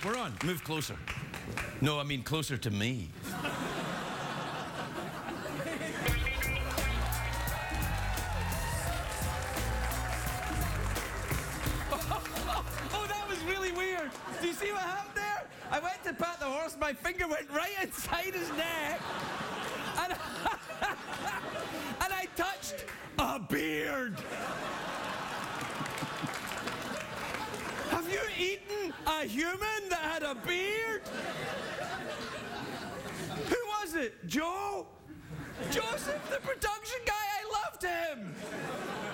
We're on. Move closer. No, I mean closer to me. Oh, that was really weird. Do you see what happened there? I went to pat the horse, my finger went right inside his neck, and I touched a beard. Have you eaten a human that had a beard? Who was it? Joe? Joseph, the production guy, I loved him.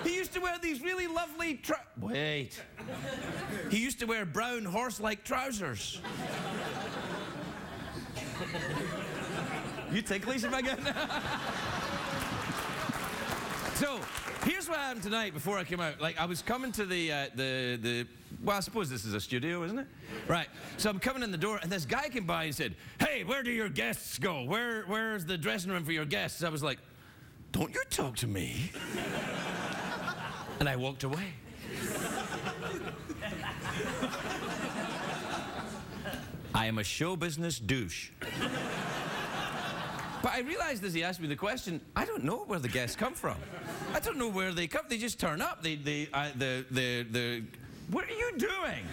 He used to wear these really lovely Wait. He used to wear brown horse-like trousers. You ticklish if I get So, here's what happened tonight before I came out. Like, I was coming to the well, I suppose this is a studio, isn't it? Right. So I'm coming in the door, and this guy came by and said, "Hey, where do your guests go? Where's the dressing room for your guests?" I was like, "Don't you talk to me." And I walked away. I am a show business douche. But I realized as he asked me the question, I don't know where the guests come from. I don't know where they come. They just turn up. What are you doing?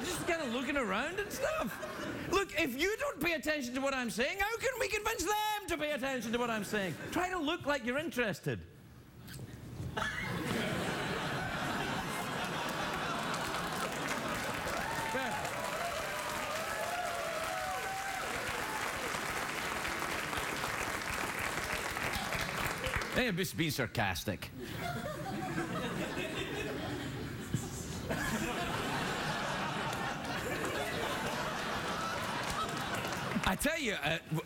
Just kind of looking around and stuff. Look, if you don't pay attention to what I'm saying, how can we convince them to pay attention to what I'm saying? Try to look like you're interested. I'm just being sarcastic. I tell you,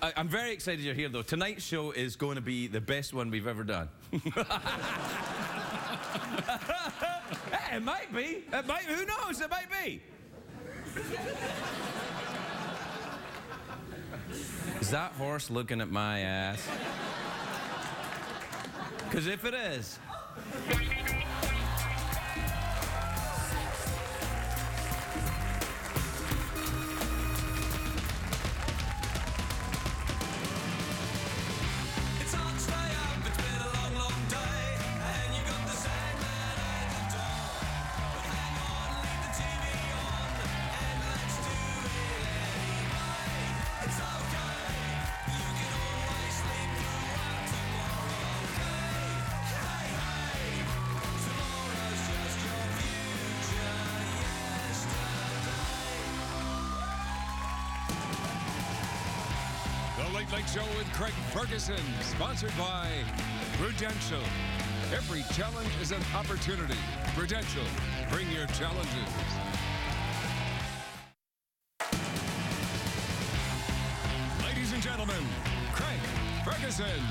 I'm very excited you're here, though. Tonight's show is going to be the best one we've ever done. Hey, it might be. It might. Who knows? It might be. Is that horse looking at my ass? Because if it is... Late Night Show with Craig Ferguson, sponsored by Prudential. Every challenge is an opportunity. Prudential, bring your challenges. Ladies and gentlemen, Craig Ferguson.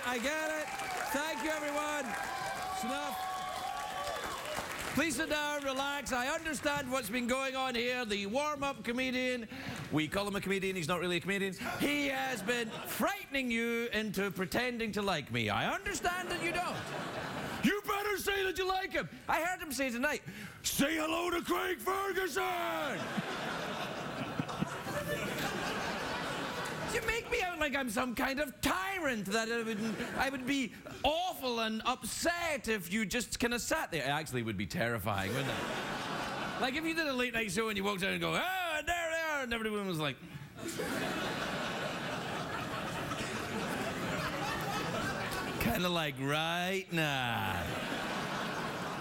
I get it. Thank you, everyone. It's enough. Please sit down, relax. I understand what's been going on here. The warm-up comedian, we call him a comedian, he's not really a comedian. He has been frightening you into pretending to like me. I understand that you don't. You better say that you like him. I heard him say tonight, "Say hello to Craig Ferguson." You make me out like I'm some kind of tyrant, that I would be awful and upset if you just kind of sat there. It actually would be terrifying, wouldn't it? Like if you did a late night show and you walked out and go, "Oh, and there they are," and everyone was like... kind of like right now.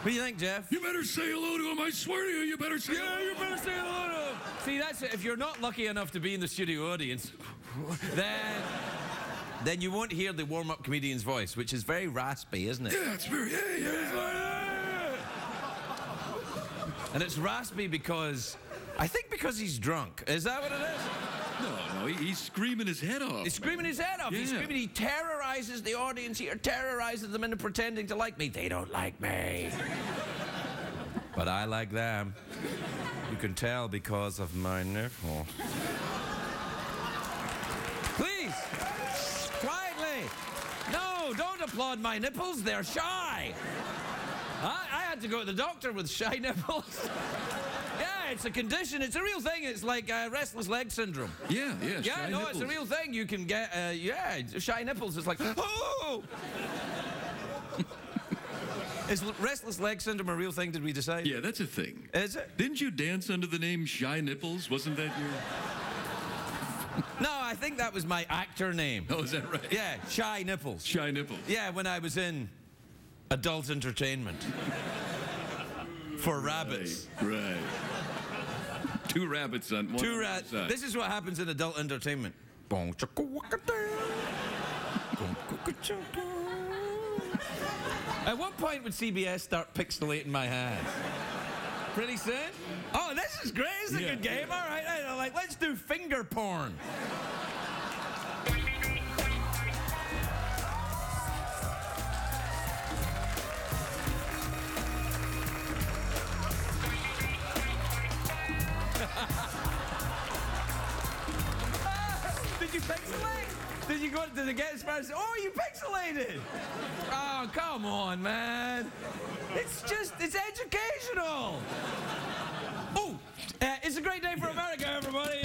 What do you think, Jeff? You better say hello to him. I swear to you, you better say hello. Yeah, you better say hello to him. See, that's it. If you're not lucky enough to be in the studio audience, then you won't hear the warm-up comedian's voice, which is very raspy, isn't it? Yeah, it's very, And it's raspy because, I think because he's drunk. Is that what it is? No, he's screaming his head off. He's screaming his head off. Yeah. He's screaming. He terrorizes the audience here, terrorizes them into pretending to like me. They don't like me. But I like them. You can tell because of my nipple. Please, quietly. No, don't applaud my nipples. They're shy. I had to go to the doctor with shy nipples. Yeah, it's a condition. It's a real thing. It's like restless leg syndrome. Yeah, Yeah, shy no, nipples. it's a real thing. You can get, shy nipples. It's like, oh! Is restless leg syndrome a real thing, did we decide? Yeah, that's a thing. Is it? Didn't you dance under the name Shy Nipples? Wasn't that your... No, I think that was my actor name. Oh, is that right? Yeah, Shy Nipples. Shy Nipples. Yeah, when I was in adult entertainment. For rabbits. Right. Two rabbits on one side. This is what happens in adult entertainment. At what point would CBS start pixelating my hands? Pretty soon? Oh, this is great. This is a good game. All right. Like, let's do finger porn. Did you pixelate? Did it get as far as, oh, you pixelated? Oh, come on, man. It's educational. Oh, it's a great day for America, everybody.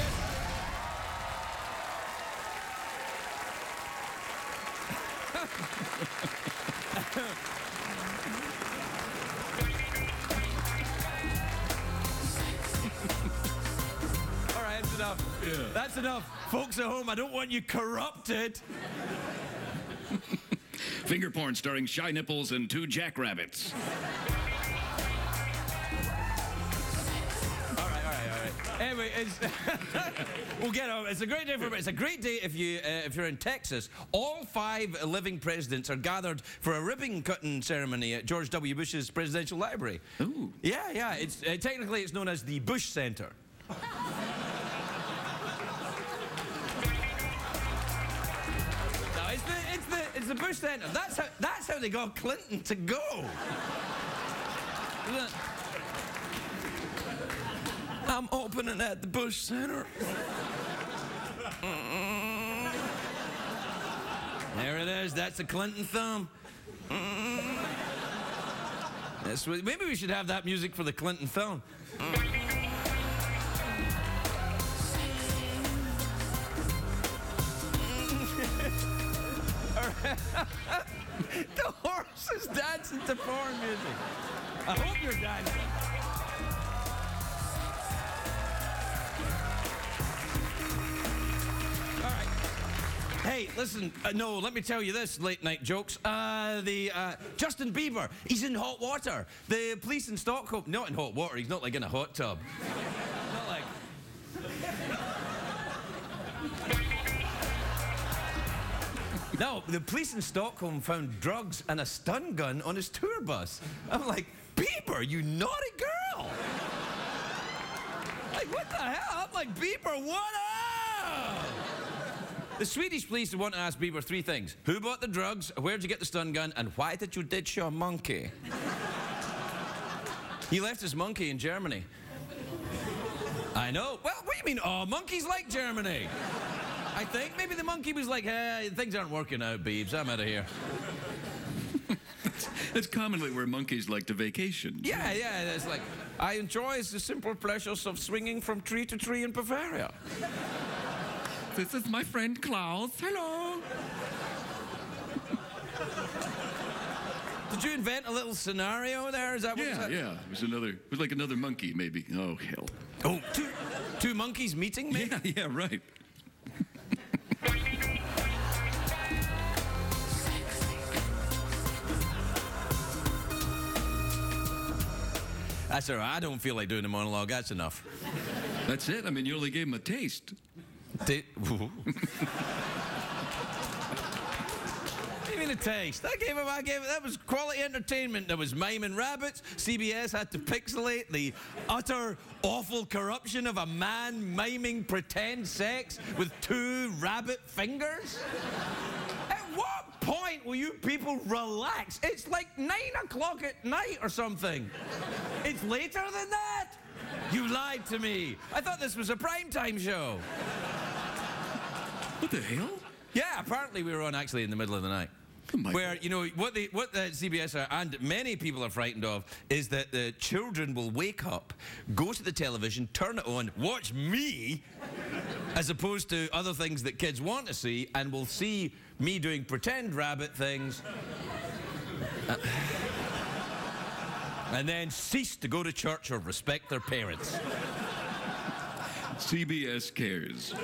All right, that's enough. Yeah. That's enough. Folks at home, I don't want you corrupted. Finger porn starring Shy Nipples and two jackrabbits. All right. Anyway, we'll get on. It's a great day for It's a great day if you're in Texas. All 5 living presidents are gathered for a ribbon-cutting ceremony at George W. Bush's presidential library. Ooh. Yeah. It's technically it's known as the Bush Center. It's the Bush Center. That's how they got Clinton to go. I'm opening at the Bush Center. There it is. That's the Clinton thumb. Maybe we should have that music for the Clinton thumb. The horse is dancing to porn music. I hope you're dancing. All right. Hey, listen, no, let me tell you this, late night jokes. Justin Bieber, he's in hot water. The police in Stockholm, not in hot water, he's not like in a hot tub. Not like... No, the police in Stockholm found drugs and a stun gun on his tour bus. I'm like, Bieber, you naughty girl! Like, what the hell? I'm like, Bieber, what up? The Swedish police want to ask Bieber 3 things. Who bought the drugs? Where'd you get the stun gun? And why did you ditch your monkey? He left his monkey in Germany. I know. Well, what do you mean? Oh, monkeys like Germany. I think maybe the monkey was like, hey, things aren't working out, Biebs. I'm out of here. That's commonly where monkeys like to vacation. Yeah. It's like, I enjoy the simple pleasures of swinging from tree to tree in Bavaria. This is my friend Klaus. Hello. Did you invent a little scenario there? Is that what was that? Yeah. It was like another monkey, maybe. Oh, hell. Oh, two monkeys meeting, maybe? Yeah, right. That's all right. I don't feel like doing a monologue. That's enough. That's it? I mean, you only gave him a taste. What do you mean a taste? I gave it, that was quality entertainment. There was miming rabbits. CBS had to pixelate the utter awful corruption of a man miming pretend sex with 2 rabbit fingers. At what point will you people relax? It's like 9 o'clock at night or something. It's later than that. You lied to me. I thought this was a primetime show. What the hell? Yeah, apparently we were on actually in the middle of the night. Oh my where, God. you know, what the CBS are, and many people are frightened of, is that the children will wake up, go to the television, turn it on, watch me, as opposed to other things that kids want to see, and will see me doing pretend rabbit things, and then cease to go to church or respect their parents. CBS cares.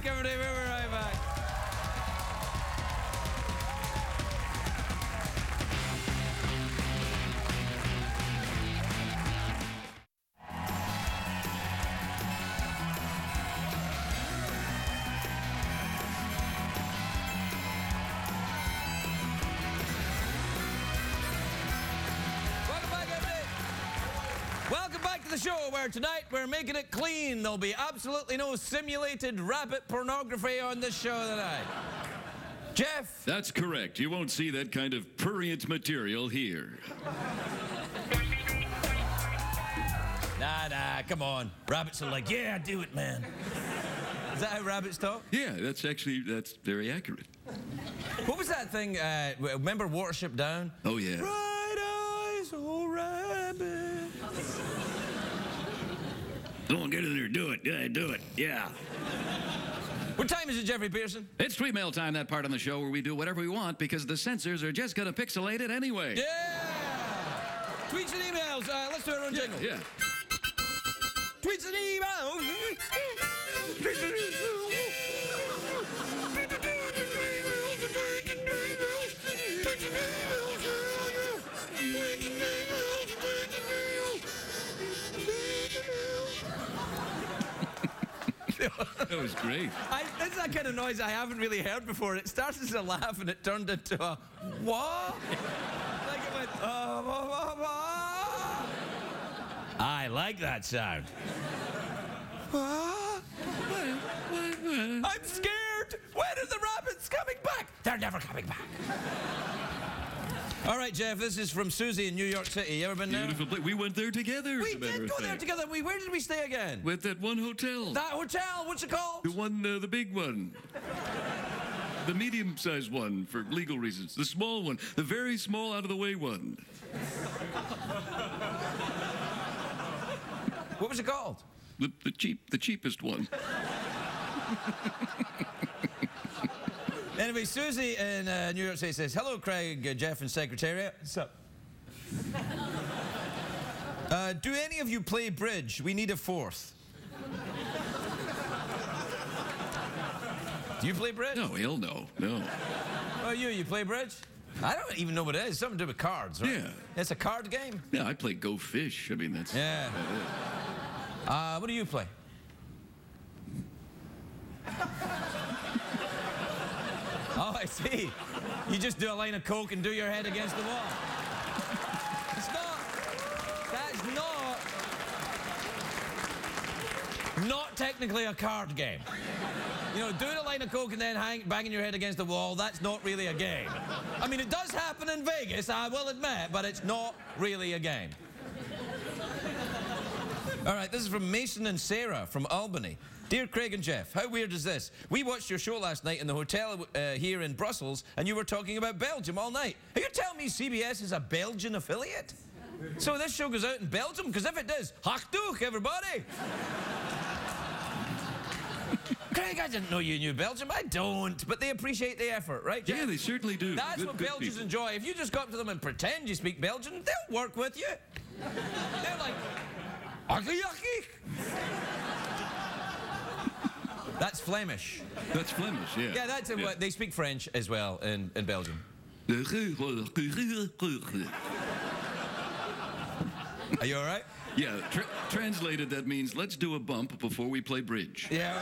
Everybody, we'll be right back. Welcome back, everybody. Welcome back to the show, where tonight we're making it clean. There'll be absolutely no simulated rabbit pornography on this show tonight. Jeff? That's correct. You won't see that kind of prurient material here. Nah, come on. Rabbits are like, yeah, do it, man. Is that how rabbits talk? Yeah, that's very accurate. What was that thing? Remember Watership Down? Oh, yeah. Bright eyes, oh rabbit. Go on, get in there. Do it. Yeah, do it. Yeah. What time is it, Jeffrey Pearson? It's tweet mail time, that part on the show where we do whatever we want because the censors are just going to pixelate it anyway. Yeah! Tweets and emails. Let's do our own jingle. Yeah. Tweets and emails. That was great. It's that kind of noise I haven't really heard before. It started as a laugh and it turned into a what? Like it went, I like that sound. What? I'm scared. When are the rabbits coming back? They're never coming back. All right, Jeff, this is from Susie in New York City. You ever been there? Beautiful place. We went there together. We did go there together. Where did we stay again? With that one hotel. That hotel, what's it called? The one, the big one. The medium-sized one, for legal reasons. The small one. The very small, out-of-the-way one. What was it called? The cheapest one. Anyway, Susie in New York City says, hello, Craig, Jeff, and Secretariat. What's up? Do any of you play bridge? We need a fourth. Do you play bridge? No, hell no. No. Oh, you play bridge? I don't even know what it is. Something to do with cards, right? Yeah. It's a card game? Yeah, I play Go Fish. I mean, that's... Yeah. What do you play? Oh, I see. You just do a line of coke and do your head against the wall. That's not technically a card game. You know, doing a line of coke and then banging your head against the wall, that's not really a game. I mean, it does happen in Vegas, I will admit, but it's not really a game. All right, this is from Mason and Sarah from Albany. Dear Craig and Jeff, how weird is this? We watched your show last night in the hotel here in Brussels, and you were talking about Belgium all night. Are you telling me CBS is a Belgian affiliate? So this show goes out in Belgium? Because if it does, Hochtuch, everybody! Craig, I didn't know you knew Belgium. I don't, but they appreciate the effort, right, Jeff? Yeah, they certainly do. That's what Good Belgians people. enjoy. If you just go up to them and pretend you speak Belgian, they'll work with you. They're like, "Akkie, akkie." That's Flemish. That's Flemish, yeah. Yeah, that's what they speak French as well in Belgium. Are you all right? Yeah, translated, that means let's do a bump before we play bridge. Yeah.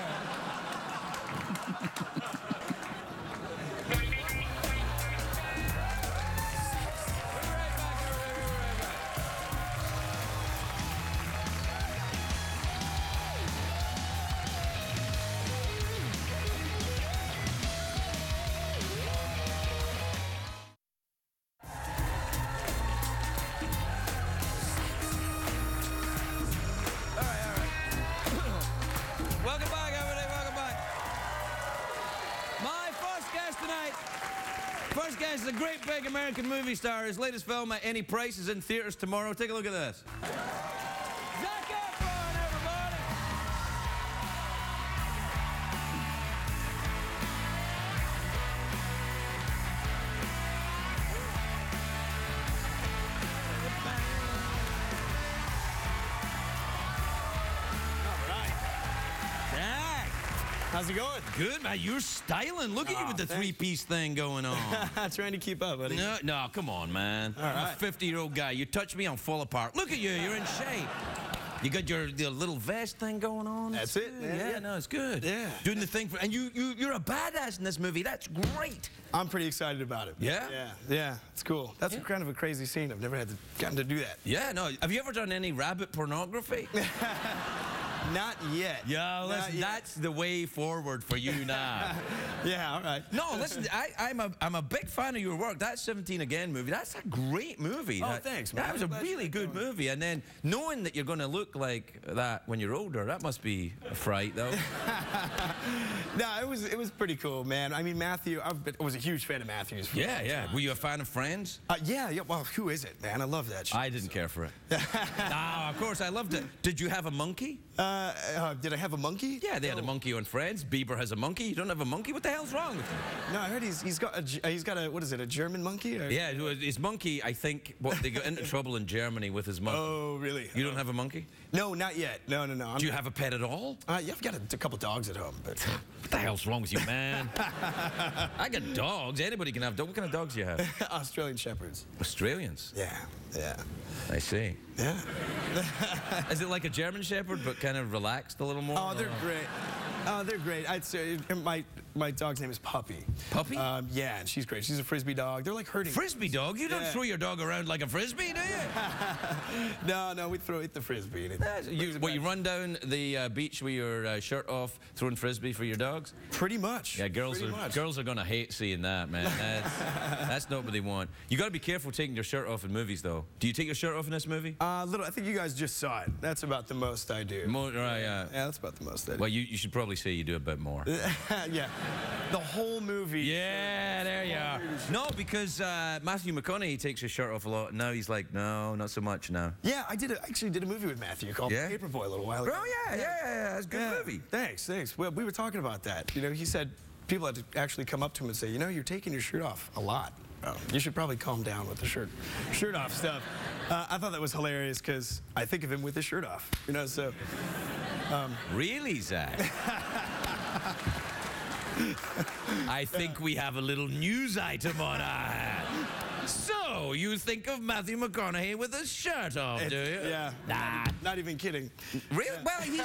Welcome back, everybody. Welcome back. My first guest tonight. First guest is a great big American movie star. His latest film, At Any Price, is in theaters tomorrow. Take a look at this. Zac Efron, everybody. Zac. How's it going? Good, man. You're styling. Look at you with the three-piece thing going on. Trying to keep up, buddy. No, come on, man. I'm a right. 50-year-old guy. You touch me, I'll fall apart. Look at you. You're in shape. You got your little vest thing going on. That's It's it, good. man. Yeah, no, it's good. Yeah. Doing the thing for, and you're a badass in this movie. That's great. I'm pretty excited about it. Yeah? Yeah, it's cool. That's kind of a crazy scene. I've never gotten to do that. Yeah, no. Have you ever done any rabbit pornography? Not yet. Yeah, listen, Not yet. that's the way forward for you now. Yeah, all right. No, listen, I'm a big fan of your work. That 17 Again movie, that's a great movie. Oh, thanks, man. That was a I'm glad you really like good that one. movie. And then knowing that you're going to look like that when you're older, that must be a fright, though. No, it was pretty cool, man. I mean, Matthew, I was a huge fan of Matthew's. for a Yeah, long yeah. time. Were you a fan of Friends? Yeah. Well, who is it, man? I love that shit. I didn't care for it. No, of course, I loved it. Did you have a monkey? Did I have a monkey? Yeah, they had a monkey on Friends. Bieber has a monkey. You don't have a monkey? What the hell's wrong with you? No, I heard he's got a what is it? A German monkey? Or? Yeah, his monkey, I think, they got into trouble in Germany with his monkey. Oh, really? You don't have a monkey? No, not yet. No. Do you have a pet at all? Yeah, I've got a couple dogs at home, but. What the hell's wrong with you, man? I got dogs. Anybody can have dogs. What kind of dogs do you have? Australian Shepherds. Australians. Yeah. I see. Yeah. Is it like a German Shepherd, but kind of relaxed a little more? Oh, they're great. Oh, they're great. I'd say my dog's name is Puppy. Puppy? Yeah, and she's great. She's a Frisbee dog. They're like herding. Frisbee dog? You don't Yeah. throw your dog around like a Frisbee, do you? No, we throw it the Frisbee. And You run down the beach with your shirt off, throwing Frisbee for your dogs? Pretty much. Yeah, girls are going to hate seeing that, man. That's not what they want. You got to be careful taking your shirt off in movies, though. Do you take your shirt off in this movie? Little. I think you guys just saw it. That's about the most I do. Right, Yeah, that's about the most I do. Well, you should probably say you do a bit more. Yeah. The whole movie. Yeah, there you are. No, because Matthew McConaughey takes his shirt off a lot. Now he's like, no, not so much now. Yeah, I actually did a movie with Matthew called Yeah? Paperboy a little while ago. Oh, yeah. That's a good movie. Thanks. Well, we were talking about that. You know, he said people had to actually come up to him and say, you know, you're taking your shirt off a lot. You should probably calm down with the shirt off stuff. I thought that was hilarious because I think of him with his shirt off. You know, so. Really, Zach? I think we have a little news item on our hand. So, you think of Matthew McConaughey with his shirt off, do you? Yeah. Nah. Not even kidding. Really? Well, he's...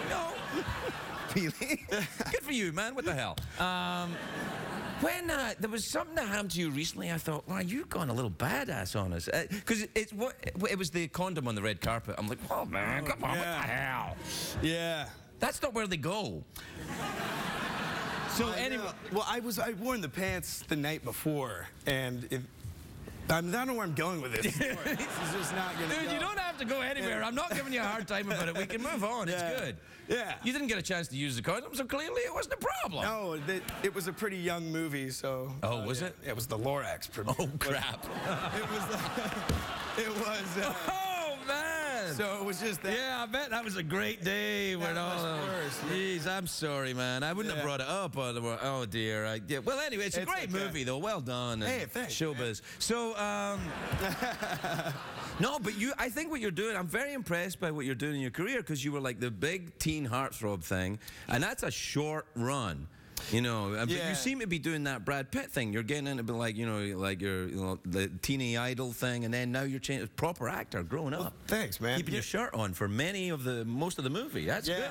No. Really? Good for you, man. What the hell? When there was something that happened to you recently, I thought, wow, you've gone a little badass on us. Because it was the condom on the red carpet. I'm like, oh, man, come on, yeah. what the hell? Yeah. That's not where they go. So anyway, well, I wore the pants the night before, and I don't know where I'm going with this. This is just not gonna dude, go. you don't have to go anywhere. I'm not giving you a hard time about it. We can move on. Yeah. It's good. Yeah. You didn't get a chance to use the condom, so clearly it wasn't a problem. No, it was a pretty young movie, so. Oh, was it? It was the Lorax premiere. Oh, crap. It was. It was. Oh, man. So it was just that. Yeah, I bet that was a great day. When all Jeez, I'm sorry, man. I wouldn't have brought it up. Oh, dear. Yeah. Well, anyway, it's a great movie, though. Well done. Hey, thanks. Showbiz. So, no, but I think what you're doing, I'm very impressed by what you're doing in your career, because you were like the big teen heartthrob thing, and that's a short run. You know, but you seem to be doing that Brad Pitt thing. You're getting into like, you know, like your, you know, the teeny idol thing, and then now you're changing proper actor, growing up. Thanks, man. Keeping your shirt on for most of the movie. That's good.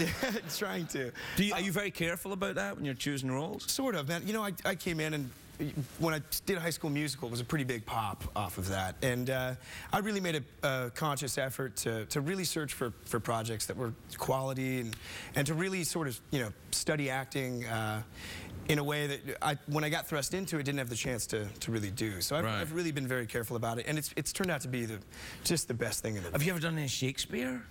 Yeah, trying to. Are you very careful about that when you're choosing roles? Sort of, man. You know, I came in and when I did High School Musical, it was a pretty big pop off of that. And I really made a conscious effort to really search for projects that were quality and to really sort of, you know, study acting in a way that when I got thrust into it, didn't have the chance to really do. So I've really been very careful about it, and it's turned out to be just the best thing in the world. Have you ever done any Shakespeare?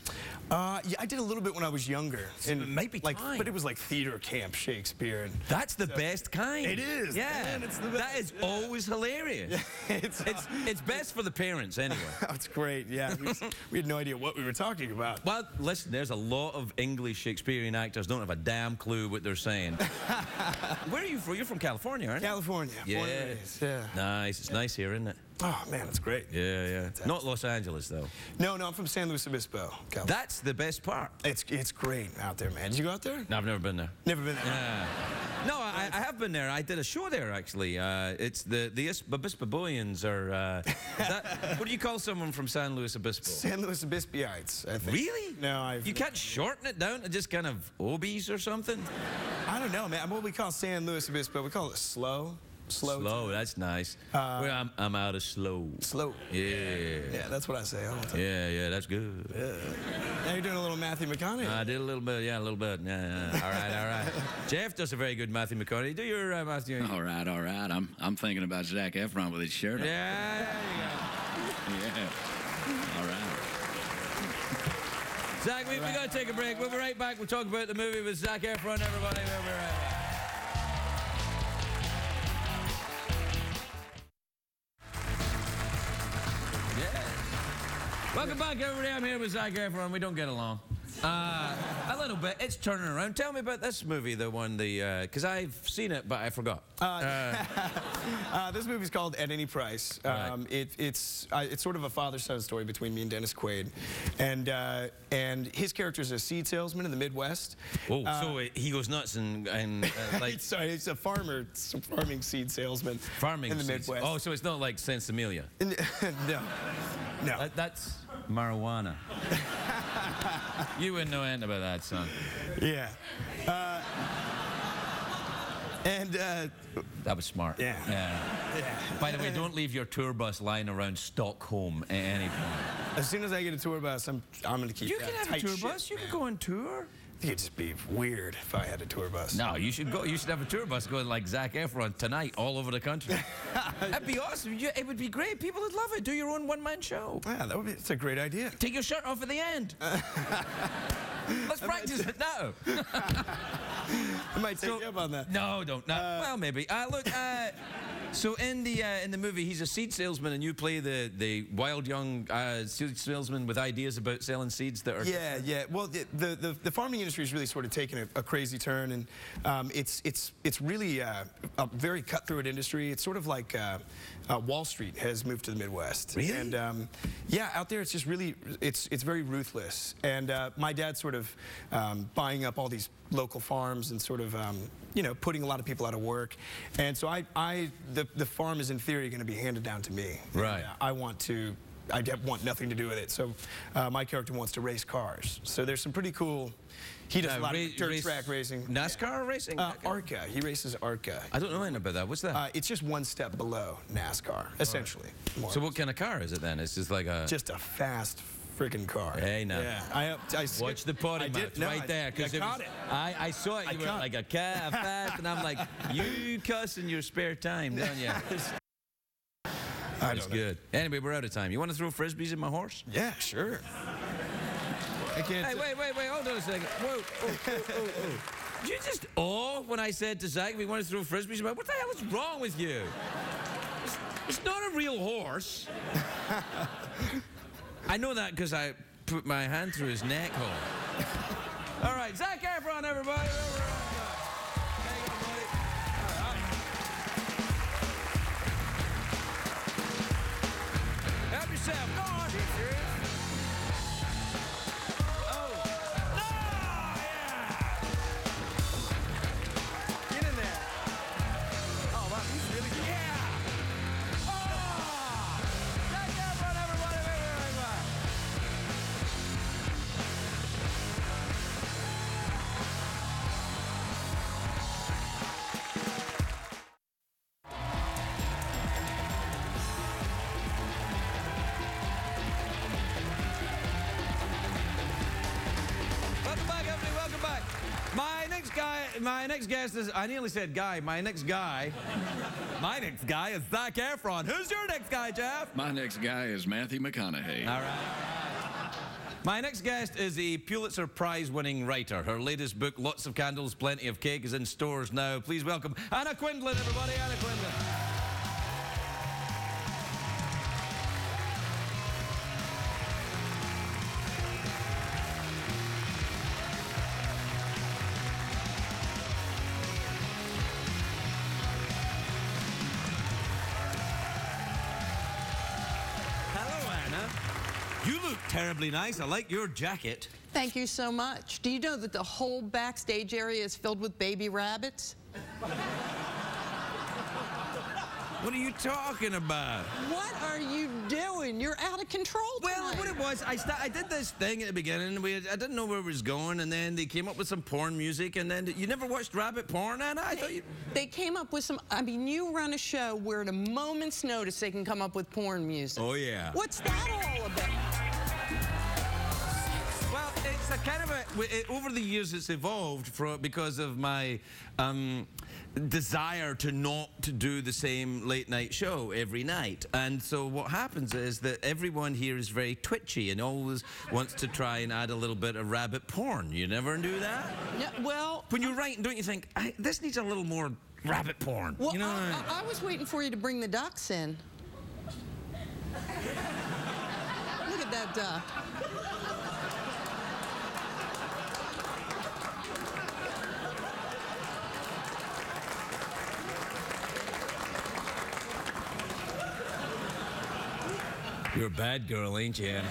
Yeah, I did a little bit when I was younger. And it might be like, time. but it was like theater camp Shakespeare. And that's the best kind. It is. Yeah, man, it's the best. That is always hilarious. Yeah, it's best for the parents anyway. It's great. Yeah, we had no idea what we were talking about. Well, listen, there's a lot of English Shakespearean actors don't have a damn clue what they're saying. Where are you from? You're from California, aren't you? California. Yeah. Nice. It's nice here, isn't it? Oh, man, it's great. Yeah. Not Los Angeles, though. No, I'm from San Luis Obispo, California. That's the best part. It's great out there, man. Did you go out there? No, I've never been there. Never been there? Yeah. No, I have been there. I did a show there, actually. It's the Obispoians are... what do you call someone from San Luis Obispo? San Luis Obispiites, I think. Really? No, You can't shorten it down to just kind of Obies or something? I don't know, man. What we call San Luis Obispo, we call it slow. Slow, that's nice. Well, I'm out of slow. Slow. Yeah, that's what I say all the time. Yeah, that's good. Now you're doing a little Matthew McConaughey. I did a little bit, yeah, a little bit. Yeah. All right. Jeff does a very good Matthew McConaughey. Do your Matthew. All right. I'm thinking about Zac Efron with his shirt on. Yeah, there you go. Yeah. All right. Zach, we got to take a break. We'll be right back. We'll talk about the movie with Zac Efron, everybody. We'll be right back. Welcome back, everybody. I'm here with Zac Efron. We don't get along. A little bit. It's turning around. Tell me about this movie, because I've seen it, but I forgot. This movie's called At Any Price. It's sort of a father-son story between me and Dennis Quaid, and his character's a seed salesman in the Midwest. Oh, so he goes nuts and like. Sorry, it's a farming seed salesman. Farming in the seeds. Midwest. Oh, so it's not like Sensimilia. No. That's marijuana. You wouldn't know anything about that, son. Yeah. That was smart. Yeah. By the way, don't leave your tour bus lying around Stockholm at any point. As soon as I get a tour bus, I'm going to keep You that can have a tight tour ship, bus. You man. can go on tour. I think it'd just be weird if I had a tour bus. No, you should go. You should have a tour bus going like Zac Efron tonight all over the country. That'd be awesome. It would be great. People would love it. Do your own one-man show. Yeah, it's a great idea. Take your shirt off at the end. Let's practice it now. I might take you up on that. No, don't. No. Well, maybe. Look. So in the movie, he's a seed salesman, and you play the wild young seed salesman with ideas about selling seeds that are. Yeah. Well, the farming industry is really sort of taking a crazy turn, and it's really a very cutthroat industry. It's sort of like Wall Street has moved to the Midwest. Really? And yeah, out there it's just really it's very ruthless. And my dad's sort of buying up all these local farms and sort of putting a lot of people out of work. And so the farm is in theory going to be handed down to me. Right. And, I want nothing to do with it. So my character wants to race cars. So there's some pretty cool. He does a lot of dirt track racing. NASCAR racing? ARCA. He races ARCA. I don't know anything about that. What's that? It's just one step below NASCAR, essentially. So what kind of car is it then? It's just like a... Just a fast freaking car. Hey, now. Yeah. I Watch the potty mouth right there. I caught it. I saw it. You were like a car, fast, and I'm like, you cuss in your spare time, don't you? That's good. Anyway, we're out of time. You want to throw frisbees at my horse? Yeah, sure. I can't. Hey, wait, hold on a second. Whoa. Did you just when I said to Zac we want to throw frisbees? What the hell is wrong with you? It's not a real horse. I know that because I put my hand through his neck hole. All right, Zac Efron, everybody. There you go, buddy. All right. Help yourself. Go on. Are you serious? Oh. No! Yeah! Get in there. Oh, wow. He's really good. Yeah! Oh! Zac Efron, everybody. Welcome back, everybody. Welcome back. My next guest is, I nearly said guy. My next guy is Zac Efron. Who's your next guy, Jeff? My next guy is Matthew McConaughey. All right. My next guest is a Pulitzer Prize-winning writer. Her latest book, Lots of Candles, Plenty of Cake, is in stores now. Please welcome Anna Quindlen, everybody. Anna Quindlen. You look terribly nice. I like your jacket. Thank you so much. Do you know that the whole backstage area is filled with baby rabbits? What are you talking about? What are you doing? You're out of control tonight. Well, what it was, I did this thing at the beginning. I didn't know where it was going, and then they came up with some porn music, and then you never watched rabbit porn, Anna? I thought you... They came up with some, I mean, you run a show where at a moment's notice they can come up with porn music. Oh, yeah. What's that all about? Well, it's a kind of a... over the years, it's evolved because of my desire to not do the same late-night show every night. And so what happens is that everyone here is very twitchy and always wants to try and add a little bit of rabbit porn. You never do that? Yeah, well... When you're writing, don't you think, this needs a little more rabbit porn? Well, you know I was waiting for you to bring the ducks in. Look at that duck. You're a bad girl, ain't you, Anna?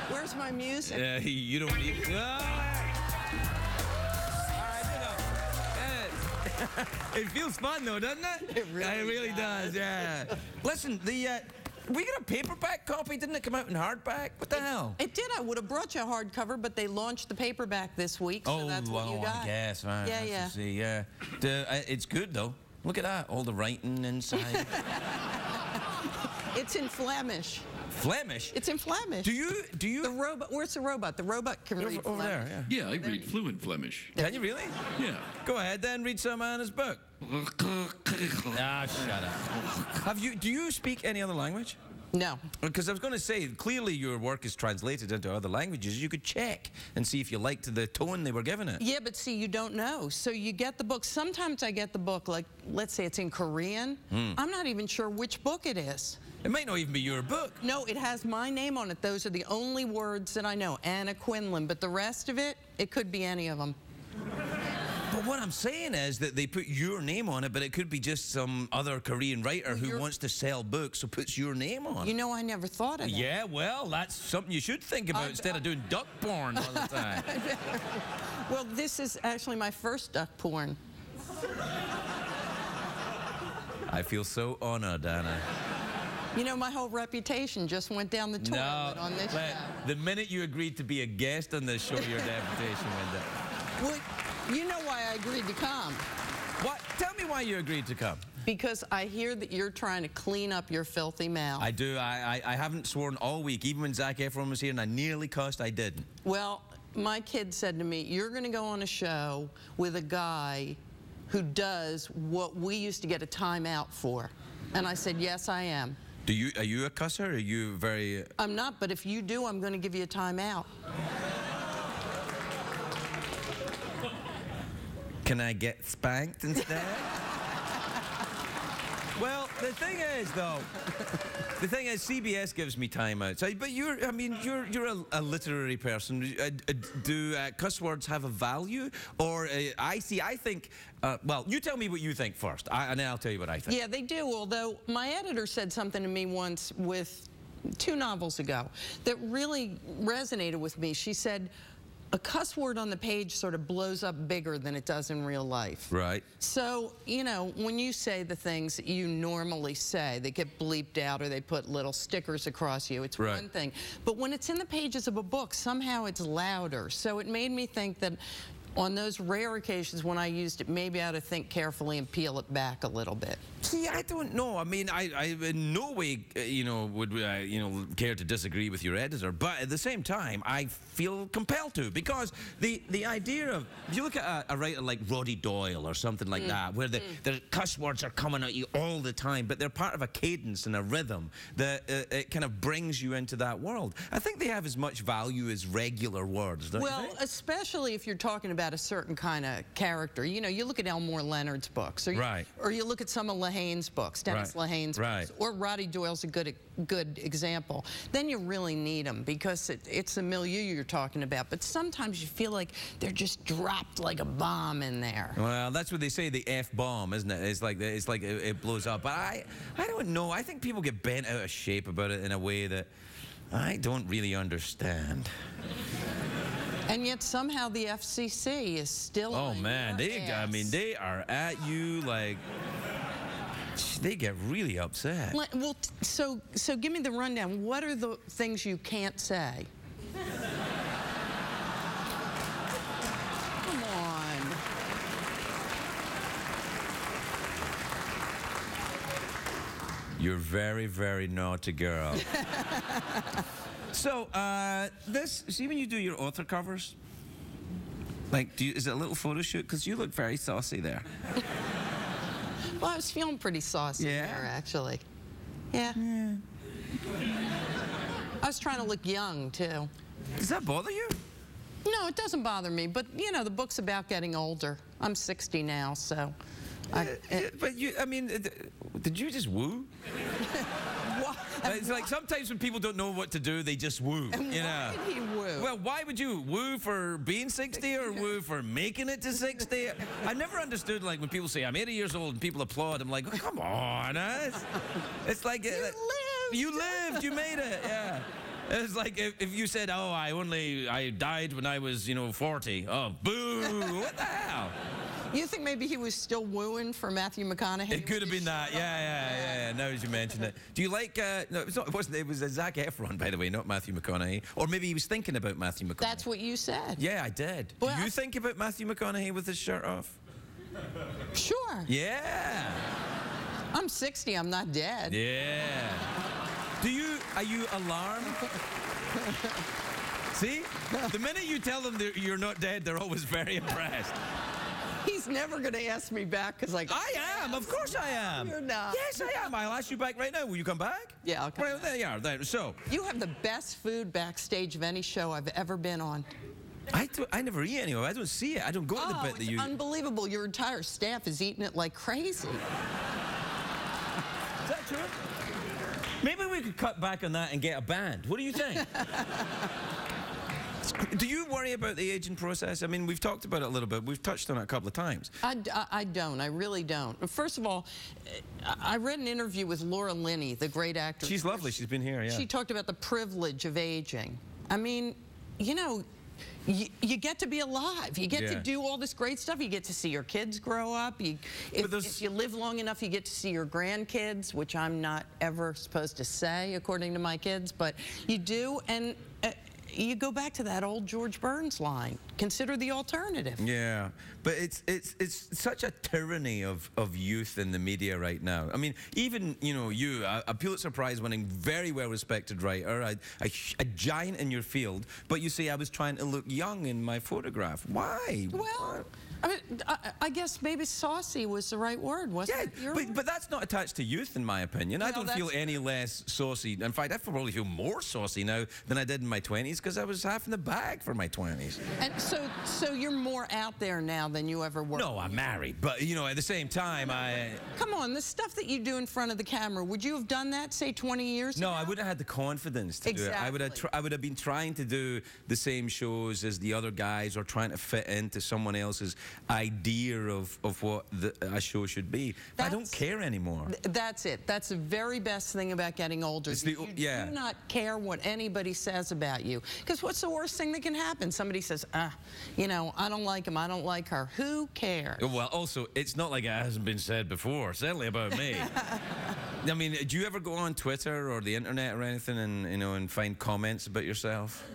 Where's my music? You don't need... It feels fun, though, doesn't it? It really does, yeah. Listen, we got a paperback copy. Didn't it come out in hardback? What the hell? It did. I would have brought you a hardcover, but they launched the paperback this week, so that's what you got. I guess. Right. Yeah, I yeah. See, yeah. It's good, though. Look at that. All the writing inside. It's in Flemish. Flemish? It's in Flemish. Do you... The robot... Where's the robot? The robot can read over Flemish. there, yeah. Yeah, I read fluent Flemish. Can you really? Yeah. Go ahead, then. Read some Anna's book. Shut up. Do you speak any other language? No. Because I was going to say, clearly your work is translated into other languages. You could check and see if you liked the tone they were giving it. Yeah, but see, you don't know. So you get the book. Sometimes I get the book, like, let's say it's in Korean. I'm not even sure which book it is. It might not even be your book. No, it has my name on it. Those are the only words that I know, Anna Quindlen. But the rest of it, it could be any of them. But what I'm saying is that they put your name on it, but it could be just some other Korean writer who wants to sell books, so puts your name on it. You know, I never thought of that. Yeah, well, that's something you should think about instead of doing duck porn all the time. Well, this is actually my first duck porn. I feel so honored, Anna. You know, my whole reputation just went down the toilet on this show. The minute you agreed to be a guest on this show, your reputation went down. Well, you know why I agreed to come. What? Tell me why you agreed to come. Because I hear that you're trying to clean up your filthy mouth. I do. I haven't sworn all week. Even when Zac Efron was here and I nearly cussed, I didn't. Well, my kid said to me, you're going to go on a show with a guy who does what we used to get a timeout for. And I said, yes, I am. Are you a cusser? Are you very... I'm not, but if you do, I'm going to give you a timeout. Can I get spanked instead? Well, the thing is, though, CBS gives me time out. So, but you're a literary person. Do cuss words have a value? Or I think, well, you tell me what you think first, and then I'll tell you what I think. Yeah, they do, although my editor said something to me once with 2 novels ago that really resonated with me. She said, a cuss word on the page sort of blows up bigger than it does in real life. Right. So, you know, when you say the things that you normally say, they get bleeped out or they put little stickers across you, it's one thing. But when it's in the pages of a book, somehow it's louder. So it made me think that on those rare occasions when I used it, maybe I ought to think carefully and peel it back a little bit. See, I don't know. I mean, I in no way, would care to disagree with your editor. But at the same time, I feel compelled to, because the idea of, if you look at a writer like Roddy Doyle or something like that, where the cuss words are coming at you all the time, but they're part of a cadence and a rhythm that it kind of brings you into that world. I think they have as much value as regular words, don't you think? Well, especially if you're talking about a certain kind of character. You know, you look at Elmore Leonard's books, or you look at some of Lehane's books, Dennis Lehane's books, or Roddy Doyle's a good example. Then you really need them, because it's the milieu you're talking about. But sometimes you feel like they're just dropped like a bomb in there. Well, that's what they say, the F-bomb, isn't it? It's like it blows up. But I don't know. I think people get bent out of shape about it in a way that I don't really understand. And yet somehow the FCC is still. Oh man, they are at you like. They get really upset. Well, so give me the rundown. What are the things you can't say? Come on. You're very, very naughty girl. So, see when you do your author covers? Like, is it a little photo shoot? Because you look very saucy there. Well, I was feeling pretty saucy there, actually. Yeah. I was trying to look young, too. Does that bother you? No, it doesn't bother me. But, you know, the book's about getting older. I'm 60 now, so... But did you just woo? It's like sometimes when people don't know what to do, they just woo. And why did he woo? Well, why would you woo for being 60 or woo for making it to 60? I never understood, like, when people say, I'm 80 years old and people applaud, I'm like, oh, come on. It's like... You lived, you made it, yeah. It's like if you said, oh, I died when I was, 40. Oh, boo, what the hell? You think maybe he was still wooing for Matthew McConaughey? It could have been that, yeah. Now as you mention it. Do you like, no, it wasn't, it was Zac Efron, by the way, not Matthew McConaughey. Or maybe he was thinking about Matthew McConaughey. That's what you said. Yeah, I did. Well, do you think about Matthew McConaughey with his shirt off? Sure. Yeah. I'm 60, I'm not dead. Yeah. Are you alarmed? See? The minute you tell them you're not dead, they're always very impressed. He's never going to ask me back because I am. Of course I am. You're not. Yes, I am. I'll ask you back right now. Will you come back? Yeah, I'll come back. There you are. There. So. You have the best food backstage of any show I've ever been on. I never eat anyway. I don't see it. I don't go to the bit that you... it's unbelievable. Your entire staff is eating it like crazy. Is that true? Maybe we could cut back on that and get a band. What do you think? Do you worry about the aging process? I mean, we've talked about it a little bit. We've touched on it a couple of times. I don't. I really don't. First of all, I read an interview with Laura Linney, the great actress. She's lovely. She's been here, yeah. She talked about the privilege of aging. I mean, you know, you get to be alive. You get to do all this great stuff. You get to see your kids grow up. If you live long enough, you get to see your grandkids, which I'm not ever supposed to say, according to my kids, but you do. And you go back to that old George Burns line. Consider the alternative. Yeah, but it's such a tyranny of youth in the media right now. I mean, even, you, a Pulitzer Prize winning, very well-respected writer, a giant in your field, but you say I was trying to look young in my photograph. Why? Well, I mean, I guess maybe saucy was the right word, wasn't it? Yeah, but that's not attached to youth, in my opinion. I don't feel any less saucy. In fact, I probably feel more saucy now than I did in my 20s because I was half in the bag for my 20s. And so you're more out there now than you ever were. No, I'm married, but you know, at the same time, Come on, the stuff that you do in front of the camera, would you have done that, say, 20 years ago? No, I wouldn't have had the confidence to do it. I would have been trying to do the same shows as the other guys or trying to fit into someone else's idea of what a show should be. I don't care anymore. That's it. That's the very best thing about getting older. You do not care what anybody says about you. Because what's the worst thing that can happen? Somebody says, you know, I don't like him, I don't like her. Who cares? Well, also, it's not like it hasn't been said before, certainly about me. I mean, do you ever go on Twitter or the internet or anything and, you know, and find comments about yourself?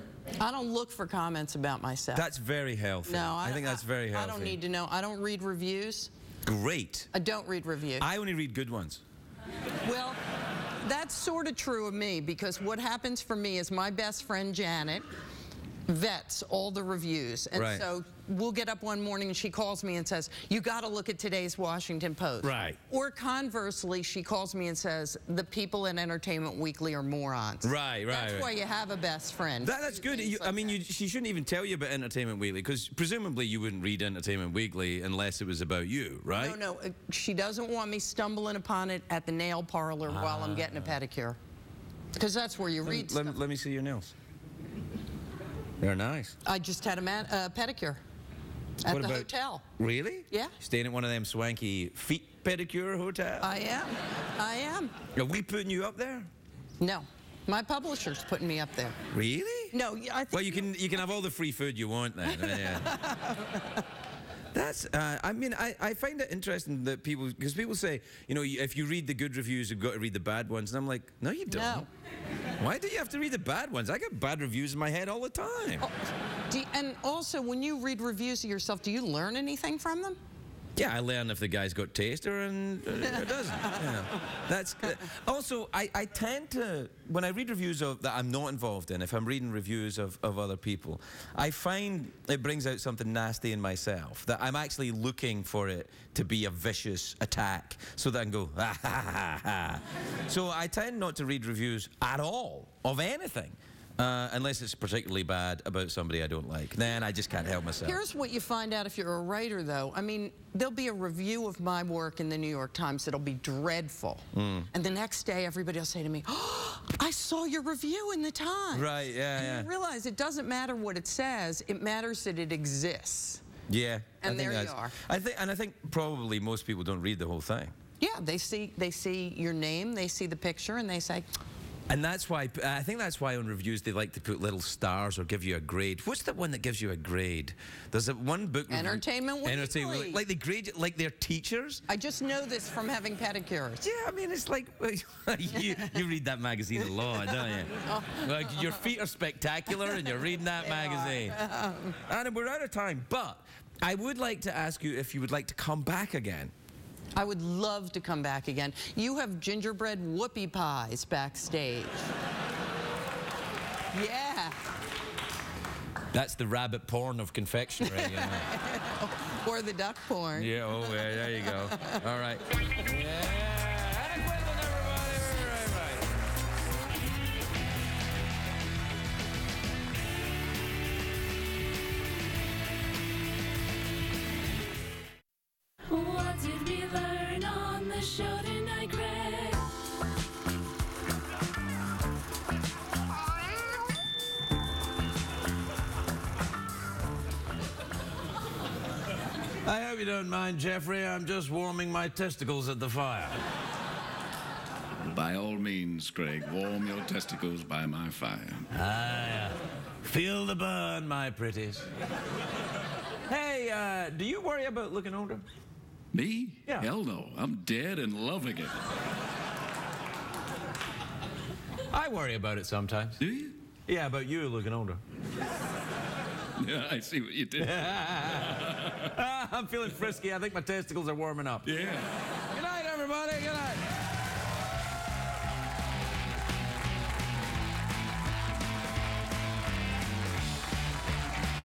I don't look for comments about myself. That's very healthy. No, I think that's very healthy. I don't need to know. I don't read reviews. Great. I don't read reviews. I only read good ones. Well, that's sort of true of me because what happens for me is my best friend Janet vets all the reviews. And so we'll get up one morning and she calls me and says, you got to look at today's Washington Post. Right. Or conversely, she calls me and says, the people in Entertainment Weekly are morons. Right. That's why you have a best friend. That's good. I mean, she shouldn't even tell you about Entertainment Weekly because presumably you wouldn't read Entertainment Weekly unless it was about you, right? No, she doesn't want me stumbling upon it at the nail parlor while I'm getting a pedicure. Because that's where you read stuff. Let me see your nails. They're nice. I just had a pedicure at the hotel. Really? Yeah. Staying at one of them swanky feet pedicure hotels? I am. Are we putting you up there? No. My publisher's putting me up there. Really? No, I think... Well, you can have all the free food you want then. That's, I mean, I find it interesting that because people say, you know, if you read the good reviews, you've got to read the bad ones. And I'm like, no, you don't. No. Why do you have to read the bad ones? I get bad reviews in my head all the time. And also, when you read reviews of yourself, do you learn anything from them? Yeah, I learn if the guy's got taste or doesn't. Yeah. That's also I tend to, when I read reviews that I'm not involved in, if I'm reading reviews of other people, I find it brings out something nasty in myself, that I'm actually looking for it to be a vicious attack so that I can go, ha ha ha ha. So I tend not to read reviews at all of anything. Unless it's particularly bad about somebody I don't like. Then I just can't help myself. Here's what you find out if you're a writer, though. I mean, there'll be a review of my work in the New York Times that'll be dreadful. And the next day, everybody will say to me, oh, I saw your review in the Times. Right, yeah. You realize it doesn't matter what it says. It matters that it exists. Yeah. And there you are. I think probably most people don't read the whole thing. Yeah, they see your name, they see the picture, and they say... And that's why, I think that's why on reviews they like to put little stars or give you a grade. What's the one that gives you a grade? There's that one book... Entertainment Weekly. Like they grade it like they're teachers. I just know this from having pedicures. Yeah, I mean, it's like, you read that magazine a lot, don't you? Like, your feet are spectacular and you're reading that magazine. And we're out of time, but I would like to ask you if you would like to come back again. I would love to come back again. You have gingerbread whoopie pies backstage. Yeah. That's the rabbit porn of confectionery. Or the duck porn. Yeah, oh, yeah, there you go. All right. Yeah. And Quindlen, everybody. What did we learn on the show tonight, Greg? I hope you don't mind, Jeffrey. I'm just warming my testicles at the fire. By all means, Craig, warm your testicles by my fire. Feel the burn, my pretties. Hey, do you worry about looking older? Me? Yeah. Hell no. I'm dead and loving it. I worry about it sometimes. Do you? Yeah, about you looking older. Yeah, I see what you did. I'm feeling frisky. I think my testicles are warming up. Yeah. Good night, everybody. Good night.